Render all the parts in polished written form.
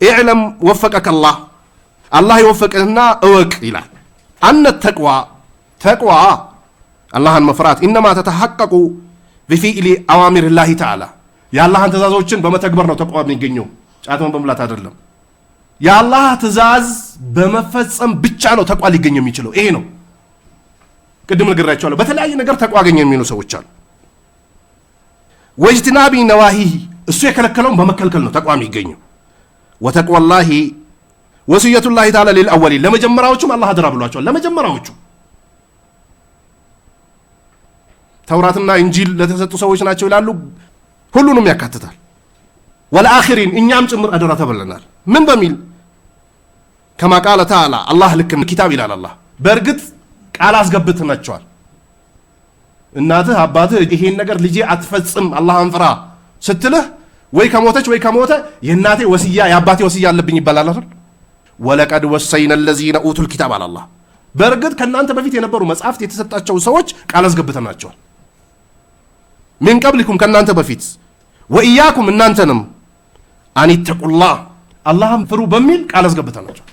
اعلم وفقك الله الله يوفقنا اوك الى ان تقوى الله المفرات انما تتحقق بفعل اوامر الله تعالى يا الله تزازوچن بمتكبر ነው ተቋም የሚገኘው ጫቱን በመብላት አይደለም يا الله ትእዛዝ በመፈጸም ብቻ ነው ተቋ ሊገኝ የሚችለው ይሄ ነው ቅድም ልገራቸዋለሁ በተለያየ ነገር ተቋ ገኘ የሚሉ ሰዎች አሉ ወጅትናቢ ነዋሂ እሱ የከለከለውን በመከልከል ነው ተቋ የሚገኘው وتقوى الله وصيه الله تعالى للاولين ለመጀመሪያዎቹም አላህ አድራ ብሏቸዋል ለመጀመሪያዎቹ ተውራትና እንጂል ለተሰጡ ሰዎች ናቸው ይላሉ ሁሉንም ያካትታል والآخرين እኛም ጭምር አደራ ተበለናል ምን በሚል كما قال تعالى الله لك الكتاب ይላል አላህ በርግጥ ቃል አስገብተናቸዋል እናትህ አባትህ ይሄን ነገር ልጄ አትፈጽም አላህን ፍራ ስትልህ ወይ ከሞተች ወይ ከሞተ የእናቴ ወሲያ የአባቴ ወሲያ አለብኝ ይባላል አይደል ولقد وصينا الذين اوتوا الكتاب على الله በርግጥ ከናንተ በፊት የነበሩ መጽሐፍት የተሰጣቸው ሰዎች ቃል አስገብተናቸዋል من قبلكم ከናንተ በፊት وإياكم እናንተንም አን ተቁላህ አላህን ፍሩ በሚል ቃል አስገብተናቸው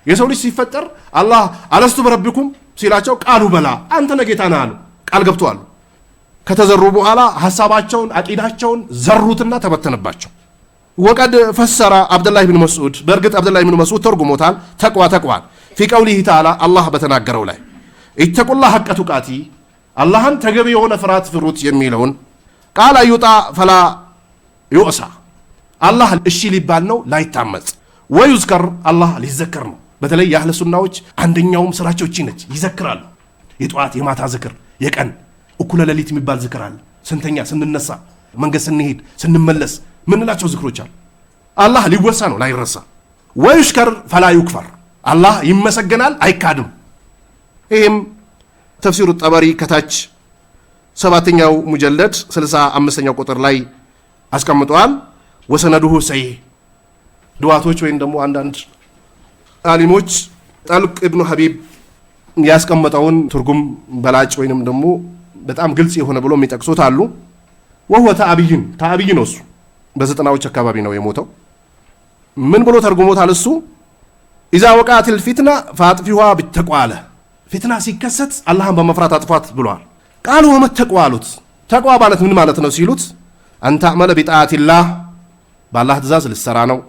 የሰው ልጅ ሲፈጠር አላህ አለስቱ በረብኩም ሲላቸው ቃሉ በላ አንተ ነጌታ ነህ አሉ ቃል ገብተዋል ከተዘሩ በኋላ ሐሳባቸውን አቂዳቸውን ዘሩትና ተበተነባቸው ወቀድ ፈሰረ አብዱላህ ኢብኑ መስዑድ በርግጥ አብዱላህ ኢብኑ መስዑድ ተርጉሞታል ተቅዋ في قوله تعالى الله በተናገረው ላይ ኢተቁላህ ሐቀ ቱቃቲ አላህን ተገቢ የሆነ ፍርሃት ፍሩት የሚለውን ቃል አይውጣ ፈላ ይውሳ አላህ እሺ ሊባል ነው ላይታመጽ ወይዝከር አላህ ሊዘከር ነው በተለይ የአህለ ሱናዎች አንደኛውም ስራቸው እቺ ነች ይዘክራሉ የጧት የማታ ዝክር የቀን እኩለ ሌሊት የሚባል ዝክር አለ ስንተኛ ስንነሳ መንገድ ስንሄድ ስንመለስ ምንላቸው ዝክሮች አሉ አላህ ሊወሳ ነው ላይረሳ ወይሽከር ፈላ ይክፈር አላህ ይመሰገናል አይካድም ይሄም ተፍሲሩ ጠበሪ ከታች 7ኛው ሙጀለድ 65ኛው ቁጥር ላይ አስቀምጧል ወሰነዱሁ ሰይ ዱዓቶች ወይም ደግሞ አንዳንድ አሊሞች ጠልቅ ኢብኑ ሐቢብ ያስቀመጠውን ትርጉም በላጭ ወይንም ደግሞ በጣም ግልጽ የሆነ ብሎ የሚጠቅሱት አሉ ወህወ ተአብይ ነው እሱ በ90ዎች አካባቢ ነው የሞተው ምን ብሎ ተርጉሞታል እሱ ኢዛ ወቃቲል ፊትና ፈአጥፊሁሃ ቢተቋለ ፊትና ሲከሰት አላህን በመፍራት አጥፋት ብሏል ቃሉ ወመተቋሉት ተቋ ማለት ምን ማለት ነው ሲሉት አንተ አመለ ቢጣአቲላህ በአላህ ትእዛዝ ልትሰራ ነው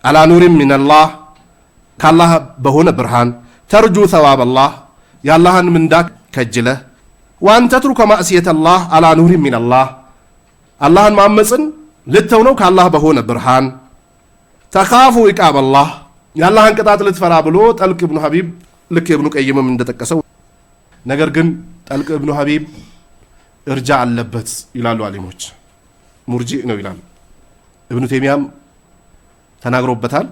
አላ ኑሪን ሚነላህ ከአላህ በሆነ ብርሃን ተርጁ ሰዋብ አላህ የአላህን ምንዳ ከጅለህ ወአን ተትሩከ ማዕሲየተላህ አላ ኑሪን ሚነላህ አላህን ማመፅን ልተው ነው ከአላህ በሆነ ብርሃን ተኻፉ ኢቃብ አላህ የአላህን ቅጣት ልትፈራ ብሎ ጠልቅ ኢብኑ ሐቢብ ልክ ኢብኑ ቀይምም እንደጠቀሰው ነገር ግን ጠልቅ ኢብኑ ሐቢብ እርጃ አለበት ይላሉ አሊሞች ሙርጂእ ነው ይላሉ ኢብኑ ተይሚያም ተናግሮበታል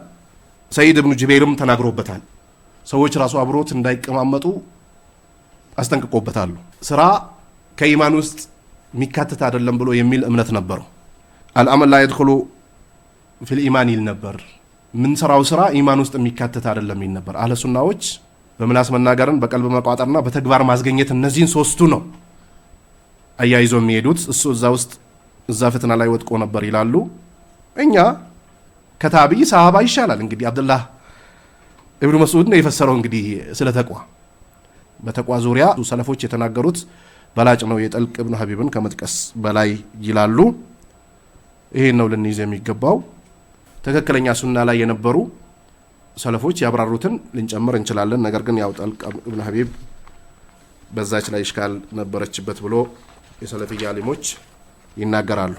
ሰይድ ኢብኑ ጁበይርም ተናግሮበታል ሰዎች ራሱ አብሮት እንዳይቀማመጡ አስጠንቅቆበታል ስራ ከኢማን ውስጥ ሚካተት አይደለም ብሎ የሚል እምነት ነበረው አልአመል ላ ይድخሉ ፊል ኢማን ይል ነበር ምን ስራው ስራ ኢማን ውስጥ ሚካተት አይደለም ይል ነበር አህለ ሱናዎች በምላስ መናገርን በቀልብ መቋጠርና በተግባር ማስገኘት እነዚህን ሶስቱ ነው አያይዞ የሚሄዱት እሱ እዛ ውስጥ እዛ ፍትና ላይ ወጥቆ ነበር ይላሉ እኛ ከታቢይ ሰሃባ ይሻላል እንግዲህ አብዱላህ ኢብኑ መስዑድ ነው የፈሰረው እንግዲህ ስለ ተቋ በተቋ ዙሪያ ሰለፎች የተናገሩት በላጭ ነው የጠልቅ ኢብኑ ሐቢብን ከመጥቀስ በላይ ይላሉ ይሄን ነው ለንይዘ የሚገባው ተከክለኛ ሱና ላይ የነበሩ ሰለፎች ያብራሩትን ልንጨምር እንችላለን ነገር ግን ያው ጠልቅ ኢብኑ ሐቢብ በዛች ላይ ይሽካል ነበረችበት ብሎ የሰለፊያ አሊሞች ይናገራሉ